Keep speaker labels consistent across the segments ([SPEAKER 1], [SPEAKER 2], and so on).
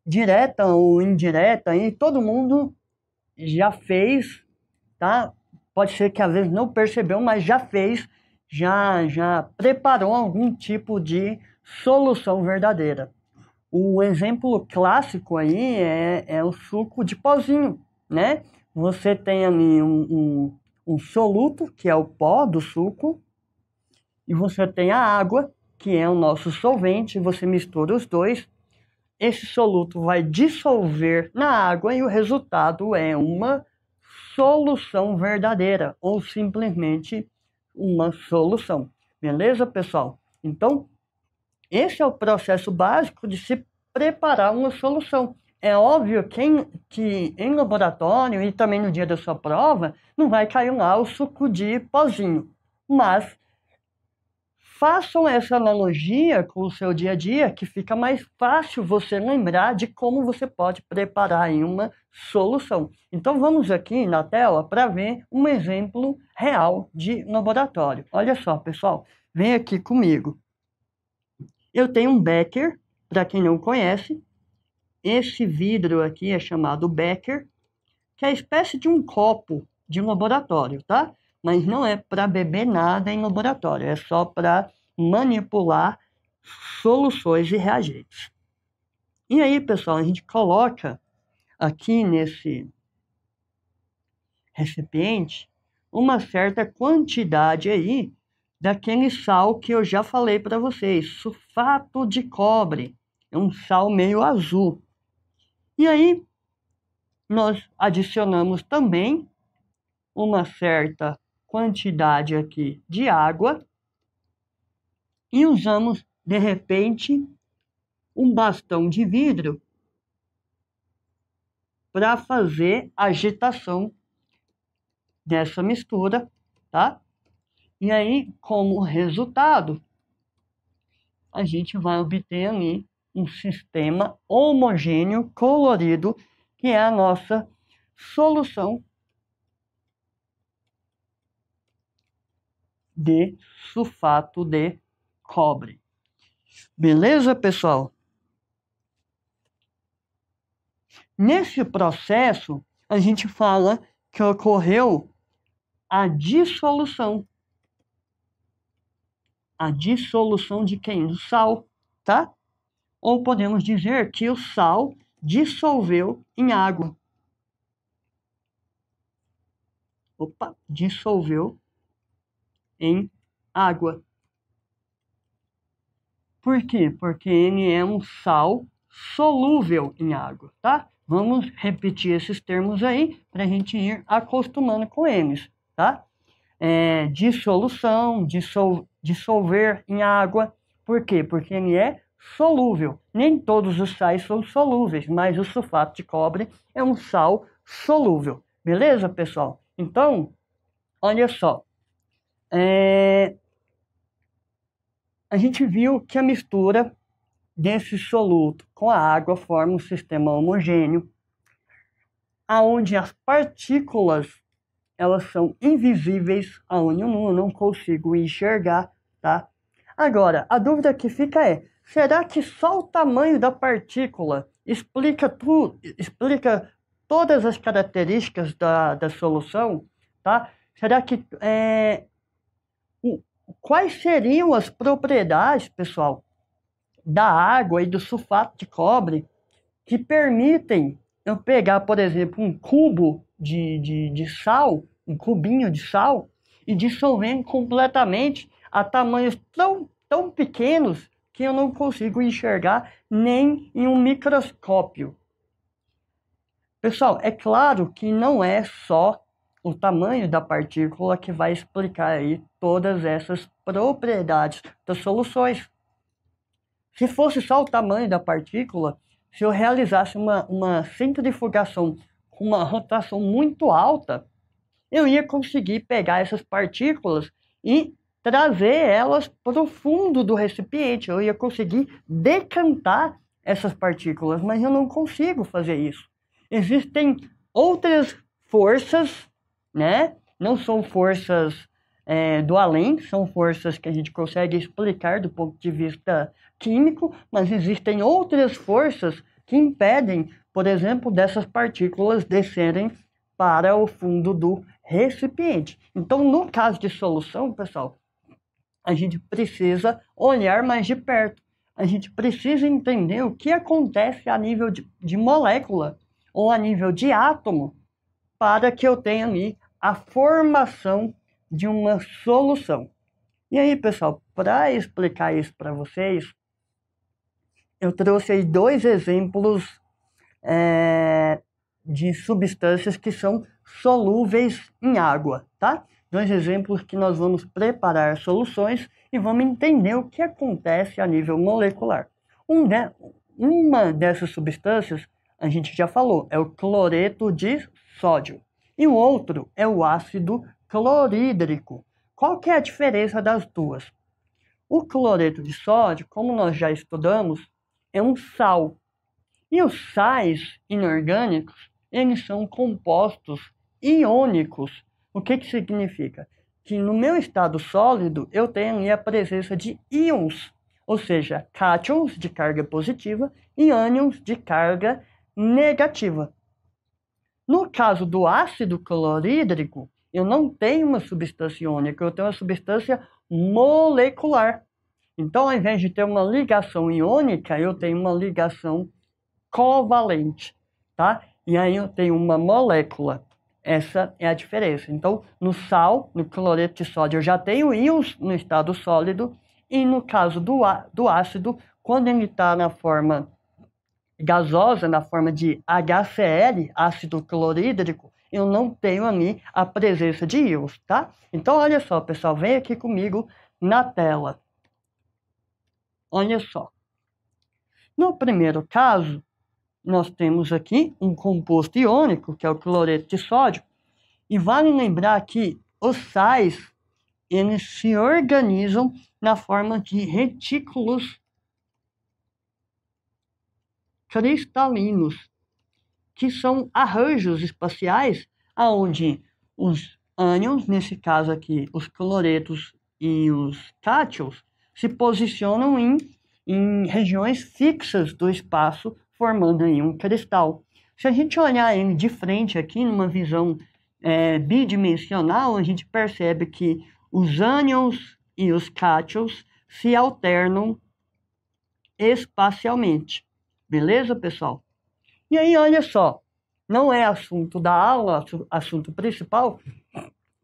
[SPEAKER 1] direta ou indireta, e todo mundo já fez, tá? Pode ser que às vezes não percebeu, mas já fez, já preparou algum tipo de solução verdadeira. O exemplo clássico aí é o suco de pozinho, né? Você tem ali um soluto, que é o pó do suco, e você tem a água, que é o nosso solvente, você mistura os dois, esse soluto vai dissolver na água e o resultado é uma solução verdadeira, ou simplesmente uma solução. Beleza, pessoal? Então, esse é o processo básico de se preparar uma solução. É óbvio que em laboratório e também no dia da sua prova, não vai cair lá o suco de pozinho. Mas façam essa analogia com o seu dia a dia, que fica mais fácil você lembrar de como você pode preparar aí uma solução. Então vamos aqui na tela para ver um exemplo real de laboratório. Olha só, pessoal, vem aqui comigo. Eu tenho um becker, para quem não conhece. Esse vidro aqui é chamado becker, que é a espécie de um copo de laboratório, tá? Mas não é para beber nada em laboratório, é só para manipular soluções e reagentes. E aí, pessoal, a gente coloca aqui nesse recipiente uma certa quantidade aí daquele sal que eu já falei para vocês, sulfato de cobre. É um sal meio azul. E aí, nós adicionamos também uma certa quantidade aqui de água e usamos, de repente, um bastão de vidro para fazer a agitação dessa mistura, tá? E aí, como resultado, a gente vai obter ali um sistema homogêneo, colorido, que é a nossa solução de sulfato de cobre. Beleza, pessoal? Nesse processo, a gente fala que ocorreu a dissolução. A dissolução de quem? Do sal, tá? Ou podemos dizer que o sal dissolveu em água. Opa, dissolveu em água. Por quê? Porque ele é um sal solúvel em água, tá? Vamos repetir esses termos aí para a gente ir acostumando com eles, tá? Dissolução, dissolver em água. Por quê? Porque ele é solúvel. Nem todos os sais são solúveis, mas o sulfato de cobre é um sal solúvel. Beleza, pessoal? Então, olha só. A gente viu que a mistura desse soluto com a água forma um sistema homogêneo, aonde as partículas elas são invisíveis a olho nu, eu não consigo enxergar, tá? Agora, a dúvida que fica é, será que só o tamanho da partícula explica tudo, explica todas as características da solução, tá? Será que quais seriam as propriedades, pessoal, da água e do sulfato de cobre que permitem eu pegar, por exemplo, um cubo de sal, um cubinho de sal, e dissolver completamente a tamanhos tão pequenos que eu não consigo enxergar nem em um microscópio. Pessoal, é claro que não é só o tamanho da partícula que vai explicar aí todas essas propriedades das soluções. Se fosse só o tamanho da partícula, se eu realizasse uma centrifugação com uma rotação muito alta, eu ia conseguir pegar essas partículas e trazer elas para o fundo do recipiente. Eu ia conseguir decantar essas partículas, mas eu não consigo fazer isso. Existem outras forças, né? Não são forças do além, são forças que a gente consegue explicar do ponto de vista químico, mas existem outras forças que impedem, por exemplo, dessas partículas descerem para o fundo do recipiente. Então, no caso de solução, pessoal, a gente precisa olhar mais de perto. A gente precisa entender o que acontece a nível de molécula ou a nível de átomo para que eu tenha ali a formação de uma solução. E aí, pessoal, para explicar isso para vocês, eu trouxe aí 2 exemplos de substâncias que são solúveis em água, tá? 2 exemplos que nós vamos preparar soluções e vamos entender o que acontece a nível molecular. Uma dessas substâncias, a gente já falou, é o cloreto de sódio. E o outro é o ácido clorídrico. Qual que é a diferença das duas? O cloreto de sódio, como nós já estudamos, é um sal. E os sais inorgânicos, eles são compostos iônicos. O que significa? Que no meu estado sólido, eu tenho ali a presença de íons, ou seja, cátions de carga positiva e ânions de carga negativa. No caso do ácido clorídrico, eu não tenho uma substância iônica, eu tenho uma substância molecular. Então, ao invés de ter uma ligação iônica, eu tenho uma ligação covalente, tá? E aí eu tenho uma molécula. Essa é a diferença. Então, no sal, no cloreto de sódio, eu já tenho íons no estado sólido, e no caso do ácido, quando ele está na forma gasosa, na forma de HCl, ácido clorídrico, eu não tenho ali a presença de íons, tá? Então, olha só, pessoal, vem aqui comigo na tela. Olha só. No primeiro caso, nós temos aqui um composto iônico, que é o cloreto de sódio, e vale lembrar que os sais, eles se organizam na forma de retículos cristalinos, que são arranjos espaciais onde os ânions, nesse caso aqui, os cloretos e os cátions, se posicionam em regiões fixas do espaço, formando aí um cristal. Se a gente olhar ele de frente aqui, numa visão bidimensional, a gente percebe que os ânions e os cátions se alternam espacialmente. Beleza, pessoal? E aí, olha só, não é assunto da aula, assunto principal,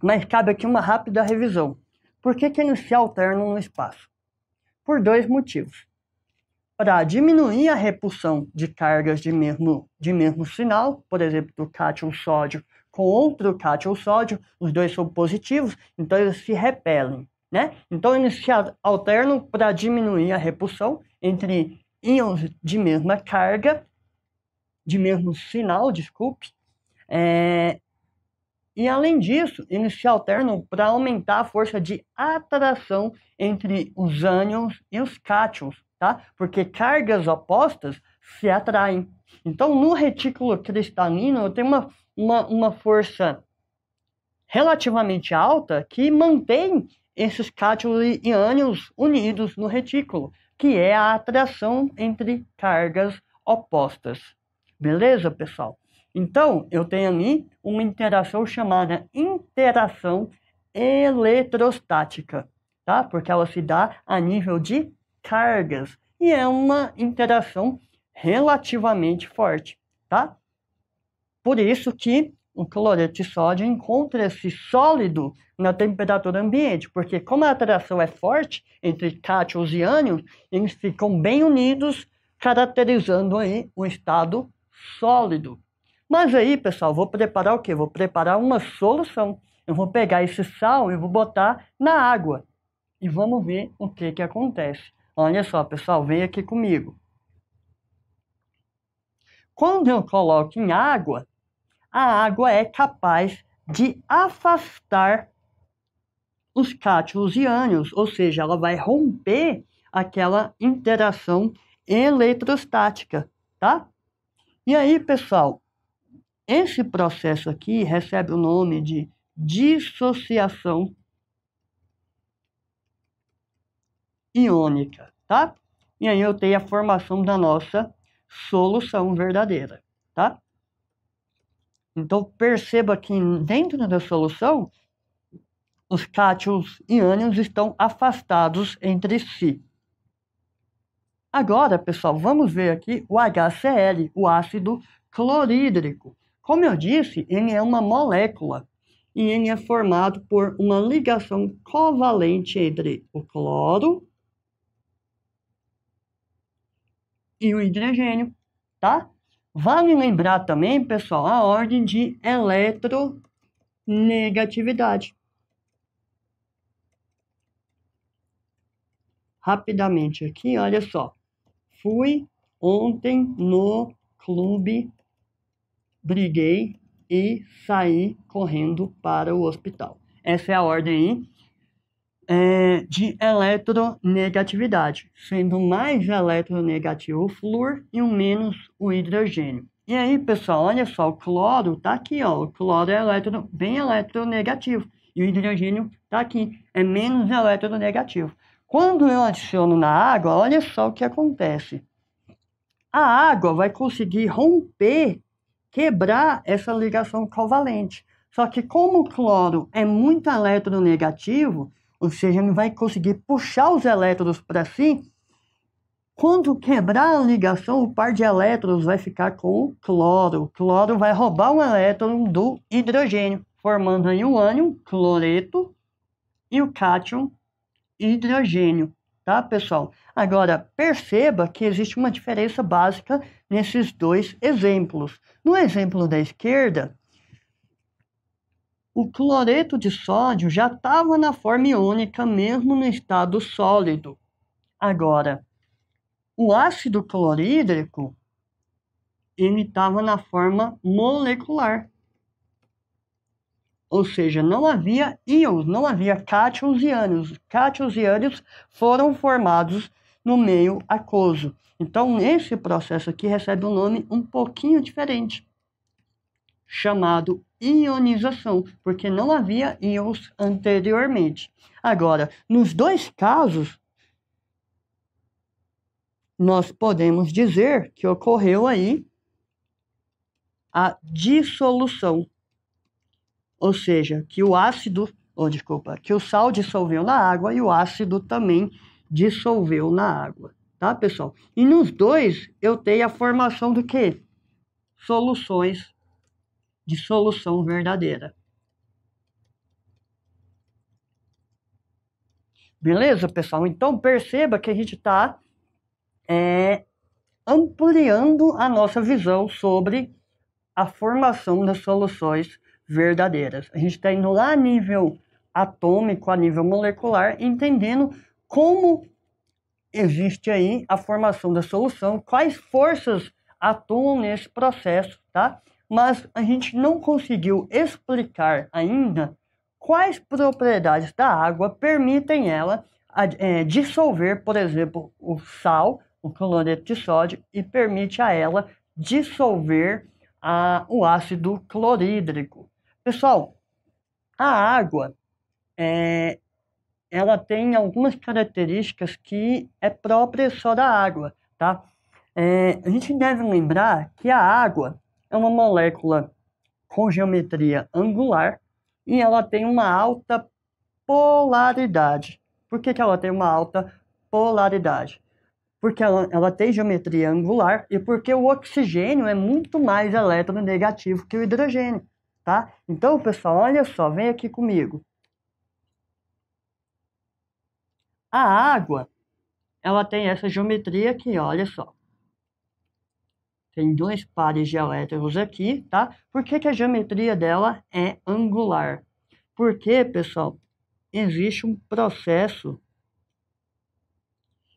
[SPEAKER 1] mas cabe aqui uma rápida revisão. Por que eles se alternam no espaço? Por 2 motivos. Para diminuir a repulsão de cargas de mesmo sinal, por exemplo, do cátion sódio com outro cátion sódio, os dois são positivos, então eles se repelem, né? Então eles se alternam para diminuir a repulsão entre íons de mesma carga, de mesmo sinal, desculpe, e além disso, eles se alternam para aumentar a força de atração entre os ânions e os cátions, tá? Porque cargas opostas se atraem. Então, no retículo cristalino, eu tenho uma força relativamente alta que mantém esses cátions e ânions unidos no retículo, que é a atração entre cargas opostas. Beleza, pessoal? Então, eu tenho ali uma interação chamada interação eletrostática, tá? Porque ela se dá a nível de cargas e é uma interação relativamente forte, tá? Por isso que o cloreto de sódio encontra-se sólido na temperatura ambiente, porque como a atração é forte entre cátions e ânions, eles ficam bem unidos, caracterizando aí o estado sólido. Mas aí, pessoal, vou preparar o quê? Vou preparar uma solução. Eu vou pegar esse sal e vou botar na água. E vamos ver o que acontece. Olha só, pessoal, vem aqui comigo. Quando eu coloco em água, a água é capaz de afastar os cátions e ânions, ou seja, ela vai romper aquela interação eletrostática, tá? E aí, pessoal, esse processo aqui recebe o nome de dissociação iônica, tá? E aí eu tenho a formação da nossa solução verdadeira, tá? Então, perceba que dentro da solução, os cátions e ânions estão afastados entre si. Agora, pessoal, vamos ver aqui o HCl, o ácido clorídrico. Como eu disse, ele é uma molécula e ele é formado por uma ligação covalente entre o cloro e o hidrogênio, tá? Vale lembrar também, pessoal, a ordem de eletronegatividade. Rapidamente aqui, olha só. Fui ontem no clube, briguei e saí correndo para o hospital. Essa é a ordem aí, de eletronegatividade, sendo mais eletronegativo o flúor e o menos o hidrogênio. E aí, pessoal, olha só, o cloro tá aqui, ó. O cloro é bem eletronegativo e o hidrogênio tá aqui, é menos eletronegativo. Quando eu adiciono na água, olha só o que acontece. A água vai conseguir romper, quebrar essa ligação covalente. Só que como o cloro é muito eletronegativo, ou seja, ele vai conseguir puxar os elétrons para si, quando quebrar a ligação, o par de elétrons vai ficar com o cloro. O cloro vai roubar um elétron do hidrogênio, formando aí o ânion, cloreto, e o cátion, hidrogênio, tá, pessoal? Agora, perceba que existe uma diferença básica nesses dois exemplos. No exemplo da esquerda, o cloreto de sódio já estava na forma iônica mesmo no estado sólido. Agora, o ácido clorídrico, ele estava na forma molecular. Ou seja, não havia íons, não havia cátions e ânions. Cátions e ânions foram formados no meio aquoso. Então, esse processo aqui recebe um nome um pouquinho diferente, chamado ionização, porque não havia íons anteriormente. Agora, nos dois casos, nós podemos dizer que ocorreu aí a dissolução. Ou seja, que que o sal dissolveu na água e o ácido também dissolveu na água, tá, pessoal? E nos dois eu tenho a formação do quê? Soluções de solução verdadeira. Beleza, pessoal? Então perceba que a gente está ampliando a nossa visão sobre a formação das soluções verdadeiras. A gente está indo lá a nível atômico, a nível molecular, entendendo como existe aí a formação da solução, quais forças atuam nesse processo, tá? Mas a gente não conseguiu explicar ainda quais propriedades da água permitem ela dissolver, por exemplo, o sal, o cloreto de sódio, e permite a ela dissolver o ácido clorídrico. Pessoal, a água, ela tem algumas características que é própria só da água, tá? A gente deve lembrar que a água é uma molécula com geometria angular e ela tem uma alta polaridade. Por que ela tem uma alta polaridade? Porque ela tem geometria angular e porque o oxigênio é muito mais eletronegativo que o hidrogênio, tá? Então, pessoal, olha só, vem aqui comigo. A água, ela tem essa geometria aqui, olha só. Tem dois pares de elétrons aqui, tá? Por que a geometria dela é angular? Porque, pessoal, existe um processo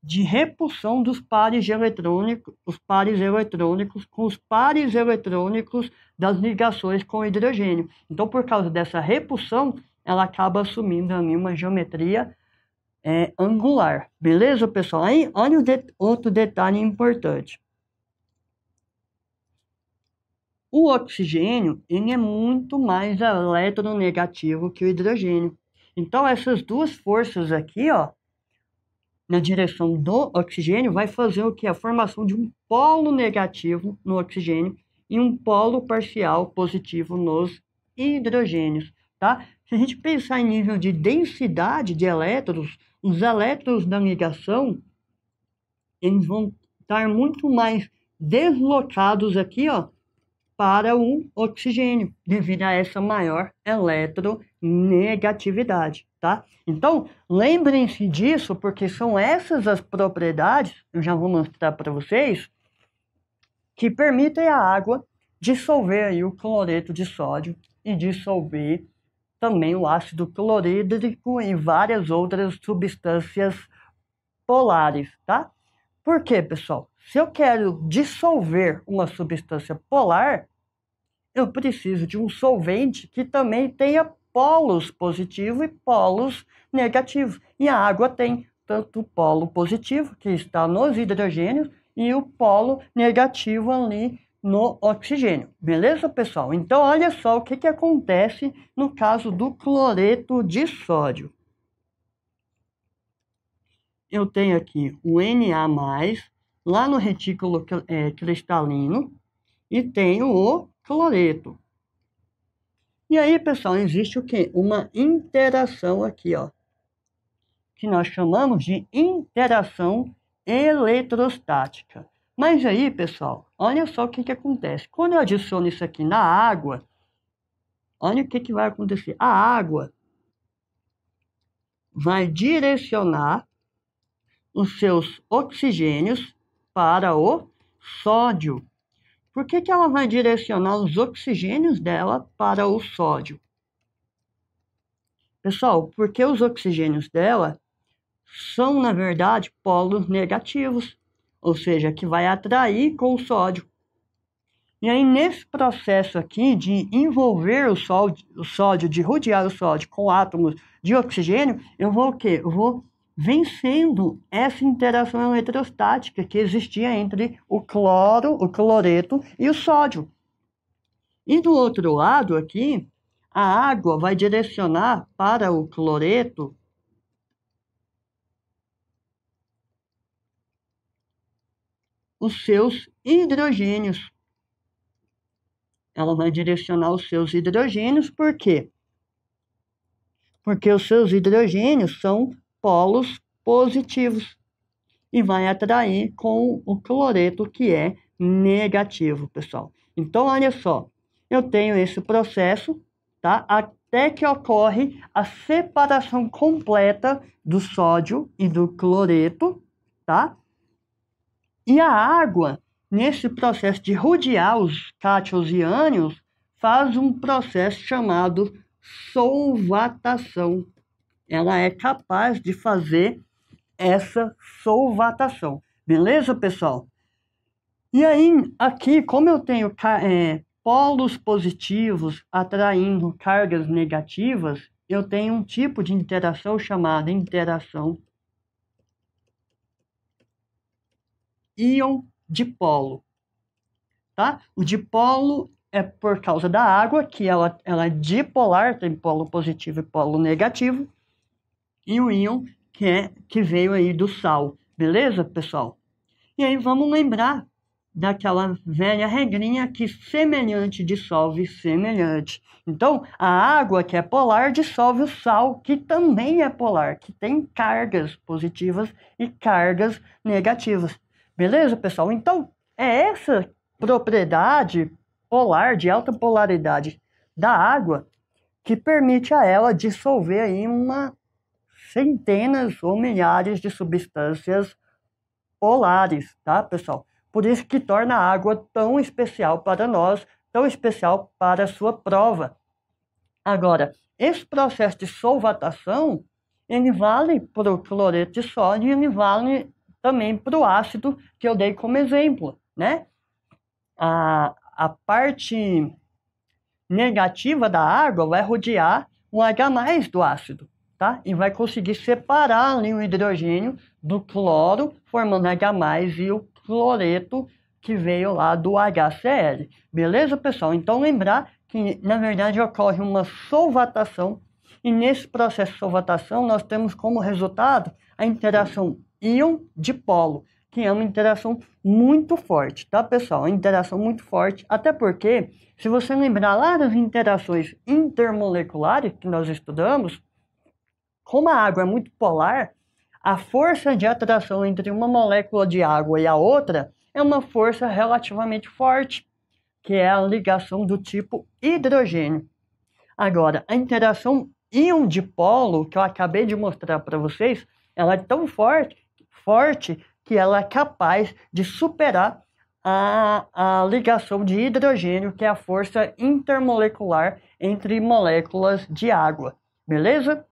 [SPEAKER 1] de repulsão dos pares eletrônicos, os pares eletrônicos com os pares eletrônicos das ligações com o hidrogênio. Então, por causa dessa repulsão, ela acaba assumindo ali uma geometria angular. Beleza, pessoal? Aí, olha outro detalhe importante. O oxigênio, ele é muito mais eletronegativo que o hidrogênio. Então, essas duas forças aqui, ó, na direção do oxigênio, vai fazer o que? A formação de um polo negativo no oxigênio e um polo parcial positivo nos hidrogênios, tá? Se a gente pensar em nível de densidade de elétrons, os elétrons da ligação, eles vão estar muito mais deslocados aqui, ó, para o oxigênio, devido a essa maior eletronegatividade, tá? Então, lembrem-se disso, porque são essas as propriedades, eu já vou mostrar para vocês, que permitem à água dissolver aí o cloreto de sódio e dissolver também o ácido clorídrico e várias outras substâncias polares, tá? Por quê, pessoal? Se eu quero dissolver uma substância polar, eu preciso de um solvente que também tenha polos positivos e polos negativos. E a água tem tanto o polo positivo, que está nos hidrogênios, e o polo negativo ali no oxigênio. Beleza, pessoal? Então, olha só o que acontece no caso do cloreto de sódio. Eu tenho aqui o Na+, lá no retículo cristalino, e tenho o cloreto. E aí, pessoal, existe o quê? Uma interação aqui, ó, que nós chamamos de interação eletrostática. Mas aí, pessoal, olha só o que acontece. Quando eu adiciono isso aqui na água, olha o que vai acontecer. A água vai direcionar os seus oxigênios para o sódio. Por que ela vai direcionar os oxigênios dela para o sódio? Pessoal, porque os oxigênios dela são, na verdade, polos negativos, ou seja, que vai atrair com o sódio. E aí, nesse processo aqui de envolver o sódio, de rodear o sódio com átomos de oxigênio, eu vou o quê? Eu vou vencendo essa interação eletrostática que existia entre o cloreto e o sódio. E do outro lado aqui, a água vai direcionar para o cloreto os seus hidrogênios. Ela vai direcionar os seus hidrogênios, por quê? Porque os seus hidrogênios são polos positivos e vai atrair com o cloreto que é negativo, pessoal. Então, olha só, eu tenho esse processo, tá? Até que ocorre a separação completa do sódio e do cloreto, tá? E a água, nesse processo de rodear os cátions e ânions, faz um processo chamado solvatação. Ela é capaz de fazer essa solvatação. Beleza, pessoal? E aí, aqui, como eu tenho polos positivos atraindo cargas negativas, eu tenho um tipo de interação chamada interação íon-dipolo. Tá? O dipolo é por causa da água, que ela é dipolar, tem polo positivo e polo negativo. E o íon, que veio aí do sal. Beleza, pessoal? E aí vamos lembrar daquela velha regrinha que semelhante dissolve semelhante. Então, a água que é polar dissolve o sal, que também é polar, que tem cargas positivas e cargas negativas. Beleza, pessoal? Então, é essa propriedade polar, de alta polaridade da água, que permite a ela dissolver aí centenas ou milhares de substâncias polares, tá, pessoal? Por isso que torna a água tão especial para nós, tão especial para a sua prova. Agora, esse processo de solvatação, ele vale para o cloreto de sódio e ele vale também para o ácido que eu dei como exemplo, né? A parte negativa da água vai rodear o H+ do ácido, tá? E vai conseguir separar ali o hidrogênio do cloro, formando H+ e o cloreto que veio lá do HCl. Beleza, pessoal? Então, lembrar que, na verdade, ocorre uma solvatação, e nesse processo de solvatação nós temos como resultado a interação íon-dipolo, que é uma interação muito forte, tá, pessoal? Uma interação muito forte, até porque, se você lembrar lá das interações intermoleculares que nós estudamos, como a água é muito polar, a força de atração entre uma molécula de água e a outra é uma força relativamente forte, que é a ligação do tipo hidrogênio. Agora, a interação íon-dipolo, que eu acabei de mostrar para vocês, ela é tão forte que ela é capaz de superar a ligação de hidrogênio, que é a força intermolecular entre moléculas de água. Beleza?